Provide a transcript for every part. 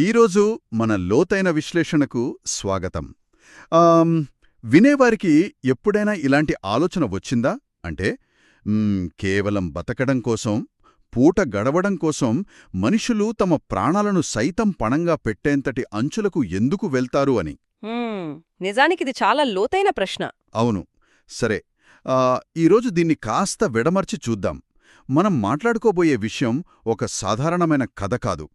ఈరోజు మన లోతైన విశ్లేషణకు స్వాగతం. ఆమ్, వినేవారికి ఎప్పుడైనా ఇలాంటి ఆలోచన వచ్చిందా? అంటే కేవలం బతకడం కోసం, పూట గడవడం కోసం మనుషులు తమ ప్రాణాలను సైతం పణంగా పెట్టేంతటి అంచులకు ఎందుకు వెళ్తారు అని. నిజానికిది చాలా లోతైన ప్రశ్న. అవును. సరే, ఈరోజు దీన్ని కాస్త విడమర్చి చూద్దాం. మనం మాట్లాడుకోబోయే విషయం ఒక సాధారణమైన కథ కాదు.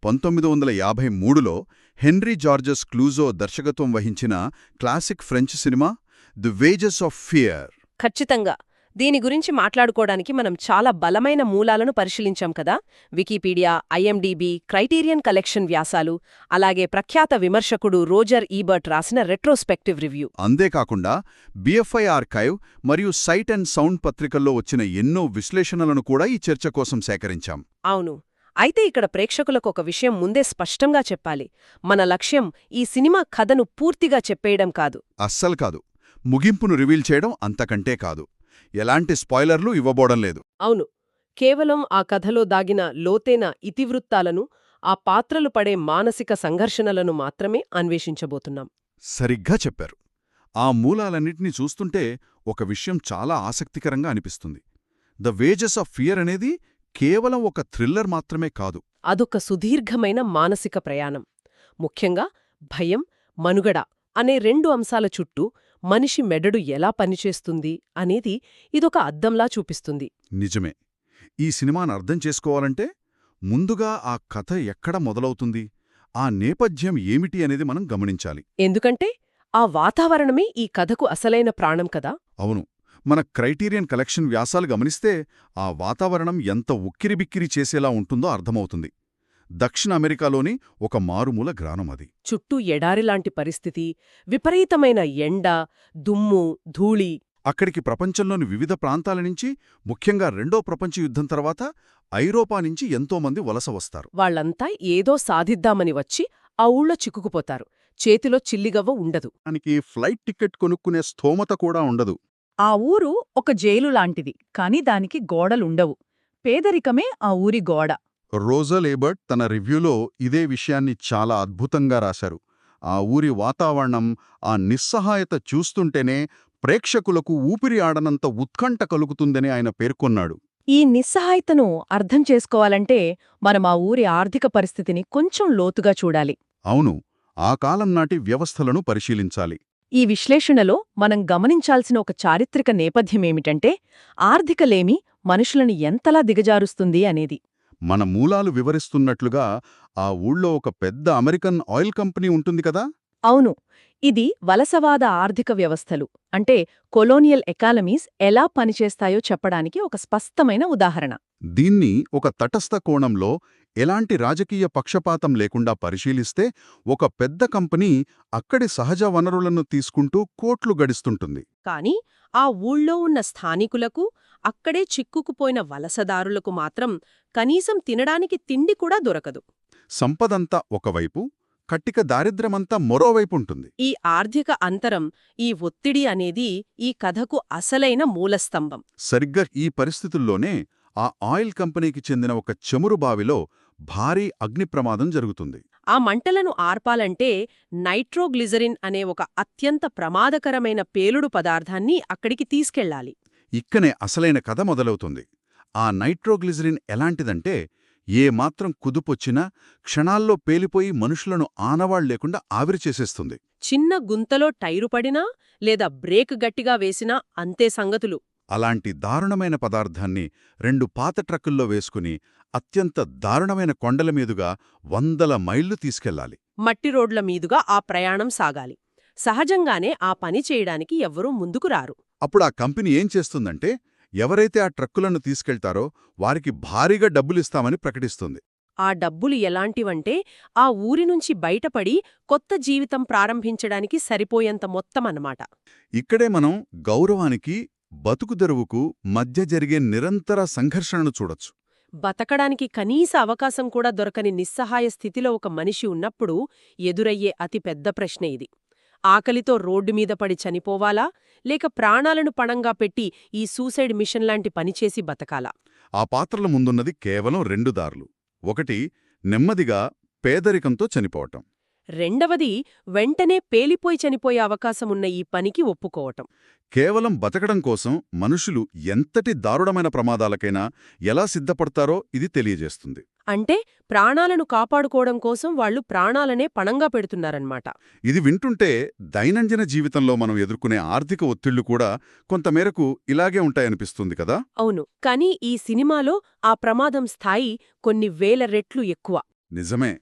1953లో హెన్రీ జార్జెస్ క్లూజో దర్శకత్వం వహించిన classic French cinema the wages of fear. ఖచ్చితంగా. దీని గురించి మాట్లాడుకోవడానికి మనం చాలా బలమైన మూలాలను పరిశీలించాం కదా. వికీపీడియా, ఐఎండీబీ, క్రైటీరియన్ కలెక్షన్ వ్యాసాలు, అలాగే ప్రఖ్యాత విమర్శకుడు రోజర్ ఈబర్ట్ రాసిన రెట్రోస్పెక్టివ్ రివ్యూ. అంతేకాకుండా బిఎఫ్ఐ ఆర్కైవ్ మరియు సైట్ అండ్ సౌండ్ పత్రికల్లో వచ్చిన ఎన్నో విశ్లేషణలను కూడా ఈ చర్చ కోసం సేకరించాం. అవును. అయితే ఇక్కడ ప్రేక్షకులకు ఒక విషయం ముందే స్పష్టంగా చెప్పాలి. మన లక్ష్యం ఈ సినిమా కథను పూర్తిగా చెప్పేయడం కాదు. అస్సలు కాదు. ముగింపును రివీల్ చేయడం అంతకంటే కాదు. ఎలాంటి స్పాయిలర్లు ఇవ్వబోడం లేదు. అవును. కేవలం ఆ కథలో దాగిన లోతైన ఇతివృత్తాలను, ఆ పాత్రలు పడే మానసిక సంఘర్షణలను మాత్రమే అన్వేషించబోతున్నాం. సరిగ్గా చెప్పారు. ఆ మూలాలన్నింటినీ చూస్తుంటే ఒక విషయం చాలా ఆసక్తికరంగా అనిపిస్తుంది. ద వేజెస్ ఆఫ్ ఫియర్ అనేది కేవలం ఒక థ్రిల్లర్ మాత్రమే కాదు. అదొక సుదీర్ఘమైన మానసిక ప్రయాణం. ముఖ్యంగా భయం, మనుగడ అనే రెండు అంశాల చుట్టూ మనిషి మెదడు ఎలా పనిచేస్తుంది అనేది ఇదొక అద్దంలా చూపిస్తుంది. నిజమే. ఈ సినిమాను అర్థం చేసుకోవాలంటే ముందుగా ఆ కథ ఎక్కడ మొదలవుతుంది, ఆ నేపథ్యం ఏమిటి అనేది మనం గమనించాలి. ఎందుకంటే ఆ వాతావరణమే ఈ కథకు అసలైన ప్రాణం కదా. అవును. మన క్రైటీరియన్ కలెక్షన్ వ్యాసాలు గమనిస్తే ఆ వాతావరణం ఎంత ఉక్కిరిబిక్కిరి చేసేలా ఉంటుందో అర్థమవుతుంది. దక్షిణ అమెరికాలోని ఒక మారుమూల గ్రామం అది. చుట్టూ ఎడారిలాంటి పరిస్థితి, విపరీతమైన ఎండ, దుమ్ము, ధూళి. అక్కడికి ప్రపంచంలోని వివిధ ప్రాంతాల నుంచి, ముఖ్యంగా రెండో ప్రపంచ యుద్ధం తర్వాత ఐరోపా నుంచి ఎంతోమంది వలస వస్తారు. వాళ్లంతా ఏదో సాధిద్దామని వచ్చి ఆ ఊళ్ళో చిక్కుకుపోతారు. చేతిలో చిల్లిగవ్వ ఉండదు. దానికి ఫ్లైట్ టికెట్ కొనుక్కునే స్థోమత కూడా ఉండదు. ఆ ఊరు ఒక జైలు లాంటిది, కాని దానికి గోడలుండవు. పేదరికమే ఆ ఊరి గోడ. రోజల్ ఏబర్ట్ తన రివ్యూలో ఇదే విషయాన్ని చాలా అద్భుతంగా రాశారు. ఆ ఊరి వాతావరణం, ఆ నిస్సహాయత చూస్తుంటేనే ప్రేక్షకులకు ఊపిరి ఆడనంత ఉత్కంఠ కలుగుతుందని ఆయన పేర్కొన్నాడు. ఈ నిస్సహాయతను అర్థం చేసుకోవాలంటే మనం ఆ ఊరి ఆర్థిక పరిస్థితిని కొంచెం లోతుగా చూడాలి. అవును. ఆ కాలం నాటి వ్యవస్థలను పరిశీలించాలి. ఈ విశ్లేషణలో మనం గమనించాల్సిన ఒక చారిత్రక నేపథ్యమేమిటంటే ఆర్థికలేమి మనుషులను ఎంతలా దిగజారుస్తుంది అనేది. మన మూలాలు వివరిస్తున్నట్లుగా ఆ ఊళ్ళో ఒక పెద్ద అమెరికన్ ఆయిల్ కంపెనీ ఉంటుంది కదా. అవును. ఇది వలసవాద ఆర్థిక వ్యవస్థలు, అంటే కొలోనియల్ ఎకానమీస్ ఎలా పనిచేస్తాయో చెప్పడానికి ఒక స్పష్టమైన ఉదాహరణ. దీన్ని ఒక తటస్థ కోణంలో, ఎలాంటి రాజకీయ పక్షపాతం లేకుండా పరిశీలిస్తే ఒక పెద్ద కంపెనీ అక్కడి సహజ వనరులను తీసుకుంటూ కోట్లు గడిస్తుంటుంది. కాని ఆ ఊళ్ళో ఉన్న స్థానికులకు, అక్కడే చిక్కుకుపోయిన వలసదారులకు మాత్రం కనీసం తినడానికి తిండి కూడా దొరకదు. సంపదంతా ఒకవైపు, కట్టిక దారిద్ర్యమంతా మరోవైపుంటుంది. ఈ ఆర్థిక అంతరం, ఈ ఒత్తిడి అనేది ఈ కథకు అసలైన మూలస్తంభం. సరిగ్గా ఈ పరిస్థితుల్లోనే ఆ ఆయిల్ కంపెనీకి చెందిన ఒక చమురు బావిలో భారీ అగ్నిప్రమాదం జరుగుతుంది. ఆ మంటలను ఆర్పాలంటే నైట్రోగ్లిజరిన్ అనే ఒక అత్యంత ప్రమాదకరమైన పేలుడు పదార్థాన్ని అక్కడికి తీసుకెళ్లాలి. ఇక్కనే అసలైన కథ మొదలవుతుంది. ఆ నైట్రోగ్లిజరిన్ ఎలాంటిదంటే ఏమాత్రం కుదుపొచ్చినా క్షణాల్లో పేలిపోయి మనుషులను ఆనవాళ్లేకుండా ఆవిరి చేసేస్తుంది. చిన్న గుంతలో టైరు పడినా లేదా బ్రేక్ గట్టిగా వేసినా అంతే సంగతులు. అలాంటి దారుణమైన పదార్థాన్ని 2 పాత ట్రక్కుల్లో వేసుకుని అత్యంత దారుణమైన కొండల మీదుగా 100 మైళ్లు తీసుకెళ్లాలి. మట్టి రోడ్ల మీదుగా ఆ ప్రయాణం సాగాలి. సహజంగానే ఆ పని చేయడానికి ఎవ్వరూ ముందుకు రారు. అప్పుడు ఆ కంపెనీ ఏం చేస్తుందంటే, ఎవరైతే ఆ ట్రక్కులను తీసుకెళ్తారో వారికి భారీగా డబ్బులిస్తామని ప్రకటిస్తుంది. ఆ డబ్బులు ఎలాంటివంటే ఆ ఊరి నుంచి బయటపడి కొత్త జీవితం ప్రారంభించడానికి సరిపోయేంత మొత్తమన్నమాట. ఇక్కడే మనం గౌరవానికి, బతుకుదెరువుకు మధ్య జరిగే నిరంతర సంఘర్షణను చూడొచ్చు. బతకడానికి కనీస అవకాశం కూడా దొరకని నిస్సహాయ స్థితిలో ఒక మనిషి ఉన్నప్పుడు ఎదురయ్యే అతి పెద్ద ప్రశ్న ఇది. ఆకలితో రోడ్డు మీద పడి చనిపోవాలా, లేక ప్రాణాలను పణంగా పెట్టి ఈ సూసైడ్ మిషన్ లాంటి పనిచేసి బతకాలా? ఆ పాత్రల ముందున్నది కేవలం 2 దారులు. ఒకటి, నెమ్మదిగా పేదరికంతో చనిపోవటం. రెండవది, వెంటనే పేలిపోయి చనిపోయే అవకాశమున్న ఈ పనికి ఒప్పుకోవటం. కేవలం బతకడం కోసం మనుషులు ఎంతటి దారుణమైన ప్రమాదాలకైనా ఎలా సిద్ధపడతారో ఇది తెలియజేస్తుంది. అంటే ప్రాణాలను కాపాడుకోవడం కోసం వాళ్లు ప్రాణాలనే పణంగా పెడుతున్నారన్నమాట. ఇది వింటుంటే దైనందిన జీవితంలో మనం ఎదుర్కొనే ఆర్థిక ఒత్తిళ్లు కూడా కొంతమేరకు ఇలాగే ఉంటాయనిపిస్తుంది కదా. అవును, కానీ ఈ సినిమాలో ఆ ప్రమాదం స్థాయి కొన్ని వేల రెట్లు ఎక్కువ. నిజమే.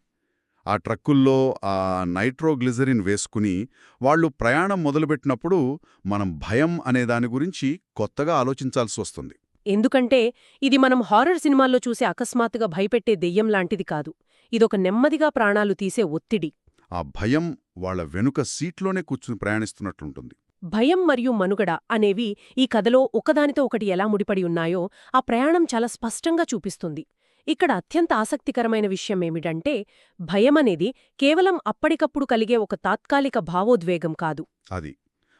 ఆ ట్రక్కుల్లో ఆ నైట్రోగ్లిజరిన్ వేసుకుని వాళ్ళు ప్రయాణం మొదలుపెట్టినప్పుడు మనం భయం అనే దాని గురించి కొత్తగా ఆలోచించాల్సి వస్తుంది. ఎందుకంటే ఇది మనం హారర్ సినిమాల్లో చూసే అకస్మాత్తుగా భయపెట్టే దెయ్యం లాంటిది కాదు. ఇదొక నెమ్మదిగా ప్రాణాలు తీసే ఒత్తిడి. ఆ భయం వాళ్ళ వెనుక సీట్లోనే కూర్చుని ప్రయాణిస్తున్నట్లుంటుంది. భయం మరియు మనుగడ అనేవి ఈ కథలో ఒకదానితో ఒకటి ఎలా ముడిపడి ఉన్నాయో ఆ ప్రయాణం చాలా స్పష్టంగా చూపిస్తుంది. ఇక్కడ అత్యంత ఆసక్తికరమైన విషయమేమిటంటే, భయమనేది కేవలం అప్పటికప్పుడు కలిగే ఒక తాత్కాలిక భావోద్వేగం కాదు. అది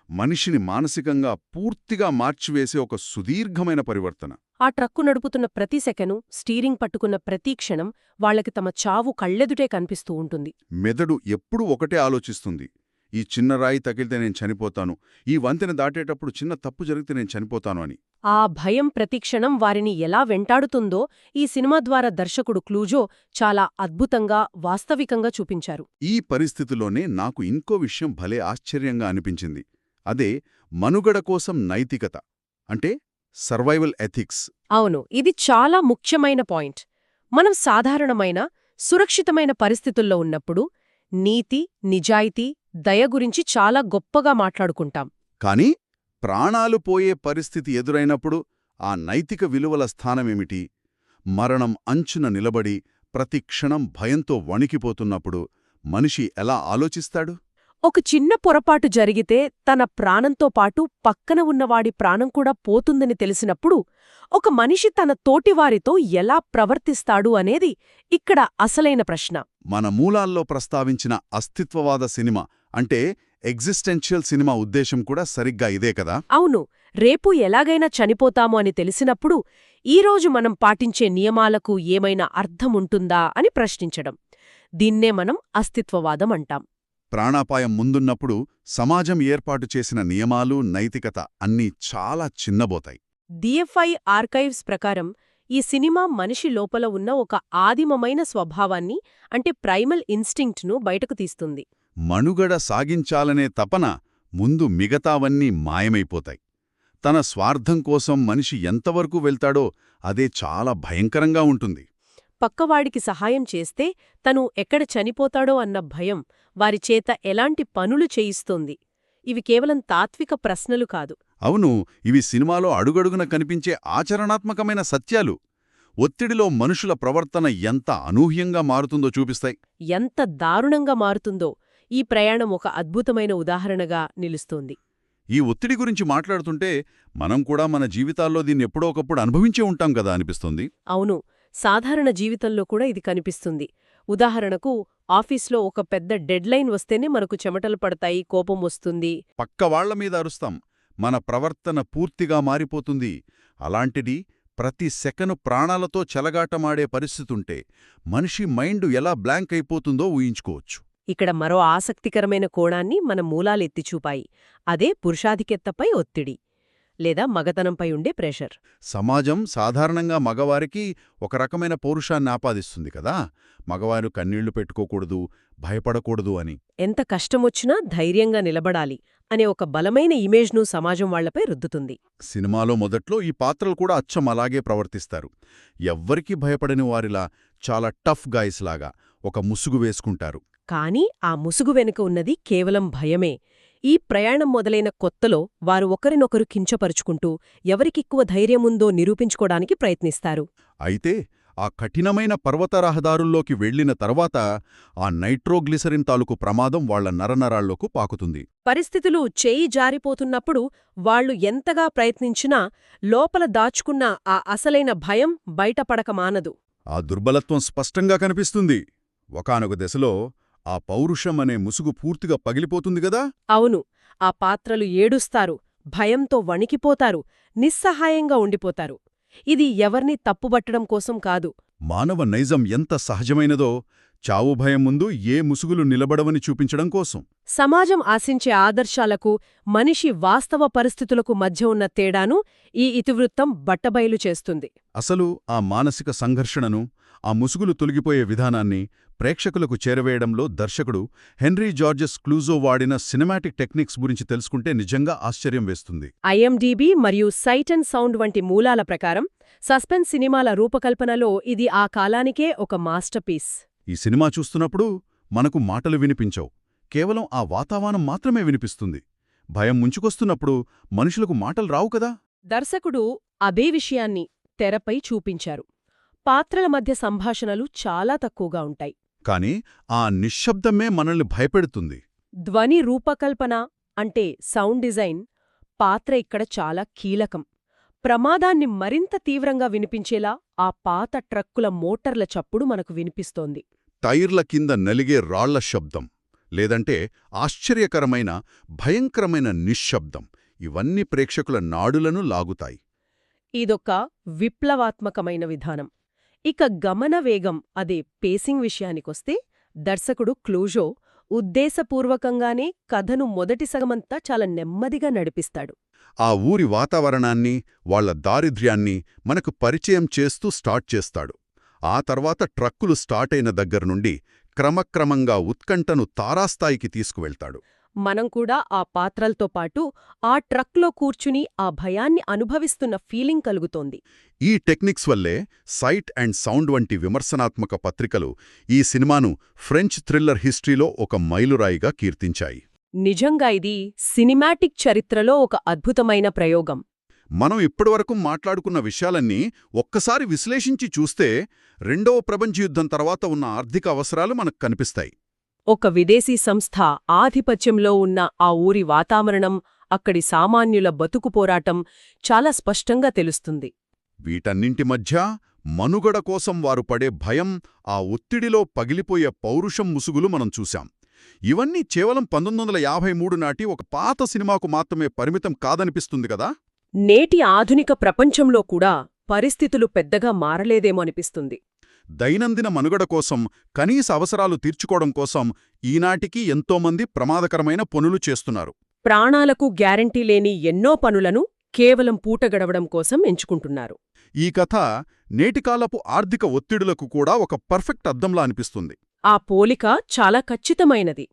మనిషిని మానసికంగా పూర్తిగా మార్చివేసే ఒక సుదీర్ఘమైన పరివర్తన. ఆ ట్రక్కు నడుపుతున్న ప్రతి సెకను, స్టీరింగ్ పట్టుకున్న ప్రతి క్షణం వాళ్లకి తమ చావు కళ్ళెదుటే కనిపిస్తూ ఉంటుంది. మెదడు ఎప్పుడూ ఒకటే ఆలోచిస్తుంది. ఈ చిన్న రాయి తగిలితే నేను చనిపోతాను, ఈ వంతెన దాటేటప్పుడు చిన్న తప్పు జరిగితే నేను చనిపోతాను అని. ఆ భయం ప్రతిక్షణం వారిని ఎలా వెంటాడుతుందో ఈ సినిమా ద్వారా దర్శకుడు క్లూజో చాలా అద్భుతంగా, వాస్తవికంగా చూపించారు. ఈ పరిస్థితిలోనే నాకు ఇంకో విషయం భలే ఆశ్చర్యంగా అనిపించింది. అదే మనుగడ కోసం నైతికత, అంటే సర్వైవల్ ఎథిక్స్. అవును, ఇది చాలా ముఖ్యమైన పాయింట్. మనం సాధారణమైన, సురక్షితమైన పరిస్థితుల్లో ఉన్నప్పుడు నీతి, నిజాయితీ, దయ గురించి చాలా గొప్పగా మాట్లాడుకుంటాం. కాని ప్రాణాలు పోయే పరిస్థితి ఎదురైనప్పుడు ఆ నైతిక విలువల స్థానమేమిటి? మరణం అంచున నిలబడి ప్రతి క్షణం భయంతో వణికిపోతున్నప్పుడు మనిషి ఎలా ఆలోచిస్తాడు? ఒక చిన్న పొరపాటు జరిగితే తన ప్రాణంతో పాటు పక్కన ఉన్నవాడి ప్రాణం కూడా పోతుందని తెలిసినప్పుడు ఒక మనిషి తన తోటివారితో ఎలా ప్రవర్తిస్తాడు అనేది ఇక్కడ అసలైన ప్రశ్న. మన మూలాల్లో ప్రస్తావించిన అస్తిత్వవాద సినిమా అంటే ఎగ్జిస్టెన్షియల్ సినిమా ఉద్దేశం కూడా సరిగ్గా ఇదే కదా. అవును, రేపు ఎలాగైనా చనిపోతాము అని తెలిసినప్పుడు ఈరోజు మనం పాటించే నియమాలకు ఏమైనా అర్థముంటుందా అని ప్రశ్నించడం. దీన్నే మనం అస్తిత్వవాదం అంటాం. ప్రాణాపాయం ముందున్నప్పుడు సమాజం ఏర్పాటు చేసిన నియమాలు, నైతికత అన్నీ చాలా చిన్నబోతాయి. డిఎఫ్ఐ ఆర్కైవ్స్ ప్రకారం ఈ సినిమా మనిషి లోపల ఉన్న ఒక ఆదిమమైన స్వభావాన్ని, అంటే ప్రైమల్ ఇన్స్టింక్ట్ను బయటకు తీస్తుంది. మనుగడ సాగించాలనే తపన ముందు మిగతావన్నీ మాయమైపోతాయి. తన స్వార్థం కోసం మనిషి ఎంతవరకు వెళ్తాడో అదే చాలా భయంకరంగా ఉంటుంది. పక్కవాడికి సహాయం చేస్తే తను ఎక్కడ చనిపోతాడో అన్న భయం వారి చేత ఎలాంటి పనులు చేయిస్తోంది. ఇవి కేవలం తాత్విక ప్రశ్నలు కాదు. అవును, ఇవి సినిమాలో అడుగడుగున కనిపించే ఆచరణాత్మకమైన సత్యాలు. ఒత్తిడిలో మనుషుల ప్రవర్తన ఎంత అనూహ్యంగా మారుతుందో చూపిస్తాయి. ఎంత దారుణంగా మారుతుందో ఈ ప్రయాణం ఒక అద్భుతమైన ఉదాహరణగా నిలుస్తోంది. ఈ ఒత్తిడి గురించి మాట్లాడుతుంటే మనం కూడా మన జీవితాల్లో దీన్ని ఎప్పుడో ఒకప్పుడు అనుభవించే ఉంటాం కదా అనిపిస్తుంది. అవును, సాధారణ జీవితంలో కూడా ఇది కనిపిస్తుంది. ఉదాహరణకు, ఆఫీస్లో ఒక పెద్ద డెడ్లైన్ వస్తేనే మనకు చెమటలు పడతాయి, కోపం వస్తుంది. పక్కవాళ్ల మీద అరుస్తాం, మన ప్రవర్తన పూర్తిగా మారిపోతుంది. అలాంటిది ప్రతి సెకను ప్రాణాలతో చెలగాటమాడే పరిస్థితుంటే మనిషి మైండు ఎలా బ్లాంక్ అయిపోతుందో ఊహించుకోవచ్చు. ఇక్కడ మరో ఆసక్తికరమైన కోణాన్ని మన మూలాలెత్తిచూపాయి. అదే పురుషాధిక్యతపై ఒత్తిడి లేదా మగతనంపై ఉండే ప్రెషర్. సమాజం సాధారణంగా మగవారికి ఒక రకమైన పౌరుషాన్ని ఆపాదిస్తుంది కదా. మగవారు కన్నీళ్లు పెట్టుకోకూడదు, భయపడకూడదు అని. ఎంత కష్టమొచ్చినా ధైర్యంగా నిలబడాలి అనే ఒక బలమైన ఇమేజ్ను సమాజం వాళ్లపై రుద్దుతుంది. సినిమాలో మొదట్లో ఈ పాత్రలు కూడా అచ్చం అలాగే ప్రవర్తిస్తారు. ఎవ్వరికీ భయపడని వారిలా, చాలా టఫ్ గాయ్స్ లాగా ఒక ముసుగు వేసుకుంటారు. కానీ ఆ ముసుగు వెనుక ఉన్నది కేవలం భయమే. ఈ ప్రయాణం మొదలైన కొత్తలో వారు ఒకరినొకరు కించపరుచుకుంటూ ఎవరికెక్కువ ధైర్యముందో నిరూపించుకోడానికి ప్రయత్నిస్తారు. అయితే ఆ కఠినమైన పర్వత రహదారుల్లోకి వెళ్లిన తర్వాత ఆ నైట్రోగ్లిసరిన్ తాలూకు ప్రమాదం వాళ్ల నరనరాల్లోకి పాకుతుంది. పరిస్థితులు చేయి జారిపోతున్నప్పుడు వాళ్లు ఎంతగా ప్రయత్నించినా లోపల దాచుకున్న ఆ అసలైన భయం బయటపడక మానదు. ఆ దుర్బలత్వం స్పష్టంగా కనిపిస్తుంది. ఒకానొక దశలో ఆ పౌరుషం అనే ముసుగు పూర్తిగా పగిలిపోతుంది గదా. అవును, ఆ పాత్రలు ఏడుస్తారు, భయంతో వణికిపోతారు, నిస్సహాయంగా ఉండిపోతారు. ఇది ఎవర్నీ తప్పుబట్టడం కోసం కాదు. మానవ నైజం ఎంత సహజమైనదో చావు భయం ముందు ఏ ముసుగులు నిలబడవని చూపించడం కోసం. సమాజం ఆశించే ఆదర్శాలకు మనిషి వాస్తవ పరిస్థితులకు మధ్య ఉన్న తేడాను ఈ ఇతివృత్తం బట్టబయలు చేస్తుంది. అసలు ఆ మానసిక సంఘర్షణను, ఆ ముసుగులు తొలగిపోయే విధానాన్ని ప్రేక్షకులకు చేరవేయడంలో దర్శకుడు హెన్రీ జార్జెస్ క్లూజో వాడిన సినిమాటిక్ టెక్నిక్స్ గురించి తెలుసుకుంటే నిజంగా ఆశ్చర్యం వేస్తుంది. ఐఎండీబీ మరియు సైట్ అండ్ సౌండ్ వంటి మూలాల ప్రకారం సస్పెన్స్ సినిమాల రూపకల్పనలో ఇది ఆ కాలానికే ఒక మాస్టర్పీస్. ఈ సినిమా చూస్తున్నప్పుడు మనకు మాటలు వినిపించవు, కేవలం ఆ వాతావరణం మాత్రమే వినిపిస్తుంది. భయం ముంచుకొస్తున్నప్పుడు మనుషులకు మాటలు రావు కదా. దర్శకుడు అదే విషయాన్ని తెరపై చూపించారు. పాత్రల మధ్య సంభాషణలు చాలా తక్కువగా ఉంటాయి. కాని ఆ నిశ్శబ్దమే మనల్ని భయపెడుతుంది. ధ్వని రూపకల్పన అంటే సౌండ్ డిజైన్ పాత్ర ఇక్కడ చాలా కీలకం. ప్రమాదాన్ని మరింత తీవ్రంగా వినిపించేలా ఆ పాత ట్రక్కుల మోటార్ల చప్పుడు మనకు వినిపిస్తోంది. టైర్ల కింద నలిగే రాళ్ల శబ్దం, లేదంటే ఆశ్చర్యకరమైన భయంకరమైన నిశ్శబ్దం, ఇవన్నీ ప్రేక్షకుల నాడులను లాగుతాయి. ఇదొక విప్లవాత్మకమైన విధానం. ఇక గమన వేగం అదే పేసింగ్ విషయానికొస్తే దర్శకుడు క్లూజో ఉద్దేశపూర్వకంగానే కథను మొదటి సగమంతా చాలా నెమ్మదిగా నడిపిస్తాడు. ఆ ఊరి వాతావరణాన్ని, వాళ్ల దారిద్ర్యాన్ని మనకు పరిచయం చేస్తూ స్టార్ట్ చేస్తాడు. ఆ తర్వాత ట్రక్కులు స్టార్టైన దగ్గర్నుండి క్రమక్రమంగా ఉత్కంఠను తారాస్థాయికి తీసుకువెళ్తాడు. మనం కూడా ఆ పాత్రలతో పాటు ఆ ట్రక్లో కూర్చుని ఆ భయాన్ని అనుభవిస్తున్న ఫీలింగ్ కలుగుతోంది. ఈ టెక్నిక్స్ వల్లే సైట్ అండ్ సౌండ్ వంటి విమర్శనాత్మక పత్రికలు ఈ సినిమాను ఫ్రెంచ్ థ్రిల్లర్ హిస్టరీలో ఒక మైలురాయిగా కీర్తించాయి. నిజంగా ఇది సినిమాటిక్ చరిత్రలో ఒక అద్భుతమైన ప్రయోగం. మనం ఇప్పటివరకు మాట్లాడుకున్న విషయాలన్నీ ఒక్కసారి విశ్లేషించి చూస్తే రెండవ ప్రపంచ యుద్ధం తర్వాత ఉన్న ఆర్థిక అవసరాలు మనకు కనిపిస్తాయి. ఒక విదేశీ సంస్థ ఆధిపత్యంలో ఉన్న ఆ ఊరి వాతావరణం, అక్కడి సామాన్యుల బతుకు పోరాటం చాలా స్పష్టంగా తెలుస్తుంది. వీటన్నింటి మధ్య మనుగడ కోసం వారు పడే భయం, ఆ ఒత్తిడిలో పగిలిపోయే పౌరుషం ముసుగులు మనం చూశాం. ఇవన్నీ కేవలం 1953 నాటి ఒక పాత సినిమాకు మాత్రమే పరిమితం కాదనిపిస్తుంది కదా. నేటి ఆధునిక ప్రపంచంలో కూడా పరిస్థితులు పెద్దగా మారలేదేమో అనిపిస్తుంది. దైనందిన మనుగడ కోసం, కనీస అవసరాలు తీర్చుకోవడం కోసం ఈనాటికి ఎంతోమంది ప్రమాదకరమైన పనులు చేస్తున్నారు. ప్రాణాలకు గ్యారంటీ లేని ఎన్నో పనులను కేవలం పూట గడవడం కోసం ఎంచుకుంటున్నారు. ఈ కథ నేటికాలపు ఆర్థిక ఒత్తిడులకు కూడా ఒక పర్ఫెక్ట్ అద్దంలా అనిపిస్తుంది. ఆ పోలిక చాలా ఖచ్చితమైనది.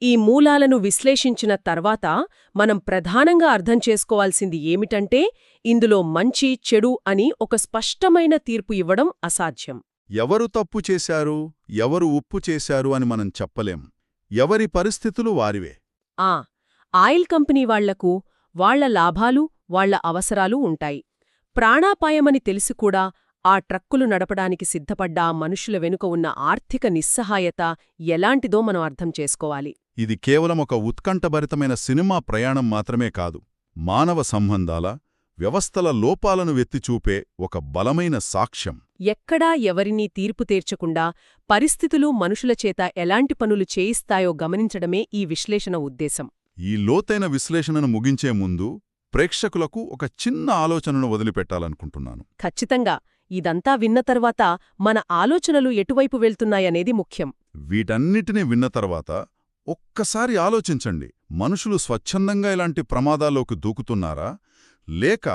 ఈ మూలాలను విశ్లేషించిన తర్వాత మనం ప్రధానంగా అర్థం చేసుకోవాల్సింది ఏమిటంటే, ఇందులో మంచి, చెడు అని ఒక స్పష్టమైన తీర్పు ఇవ్వడం అసాధ్యం. ఎవరు తప్పు చేశారు, ఎవరు ఉప్పు చేశారు అని మనం చెప్పలేం. ఎవరి పరిస్థితులు వారివే. ఆయిల్ కంపెనీ వాళ్లకు వాళ్ల లాభాలు, వాళ్ల అవసరాలు ఉంటాయి. ప్రాణాపాయమని తెలిసి కూడా ఆ ట్రక్కులు నడపడానికి సిద్ధపడ్డ మనుషుల వెనుక ఉన్న ఆర్థిక నిస్సహాయత ఎలాంటిదో మనం అర్థం చేసుకోవాలి. ఇది కేవలం ఒక ఉత్కంఠభరితమైన సినిమా ప్రయాణం మాత్రమే కాదు, మానవ సంబంధాల, వ్యవస్థల లోపాలను వెత్తిచూపే ఒక బలమైన సాక్ష్యం. ఎక్కడా ఎవరినీ తీర్పు తీర్చకుండా పరిస్థితులు మనుషుల చేత ఎలాంటి పనులు చేయిస్తాయో గమనించడమే ఈ విశ్లేషణ ఉద్దేశం. ఈ లోతైన విశ్లేషణను ముగించే ముందు ప్రేక్షకులకు ఒక చిన్న ఆలోచనను వదిలిపెట్టాలనుకుంటున్నాను. ఖచ్చితంగా. ఇదంతా విన్న తర్వాత మన ఆలోచనలు ఎటువైపు వెళ్తున్నాయనేది ముఖ్యం. వీటన్నిటినీ విన్న తర్వాత ఒక్కసారి ఆలోచించండి. మనుషులు స్వచ్ఛందంగా ఇలాంటి ప్రమాదాల్లోకి దూకుతున్నారా, లేక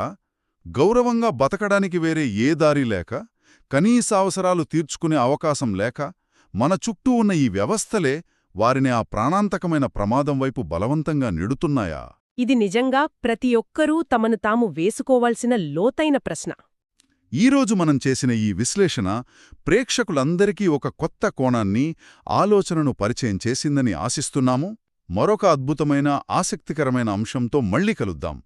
గౌరవంగా బతకడానికి వేరే ఏ దారి లేక, కనీస అవసరాలు తీర్చుకునే అవకాశం లేక, మన చుట్టూ ఉన్న ఈ వ్యవస్థలే వారిని ఆ ప్రాణాంతకమైన ప్రమాదం వైపు బలవంతంగా నెడుతున్నాయా? ఇది నిజంగా ప్రతి ఒక్కరూ తమను తాము వేసుకోవాల్సిన లోతైన ప్రశ్న. ఈరోజు మనం చేసిన ఈ విశ్లేషణ ప్రేక్షకులందరికీ ఒక కొత్త కోణాన్ని, ఆలోచనను పరిచయం చేసిందని ఆశిస్తున్నాము. మరొక అద్భుతమైన, ఆసక్తికరమైన అంశంతో మళ్ళీ కలుద్దాం.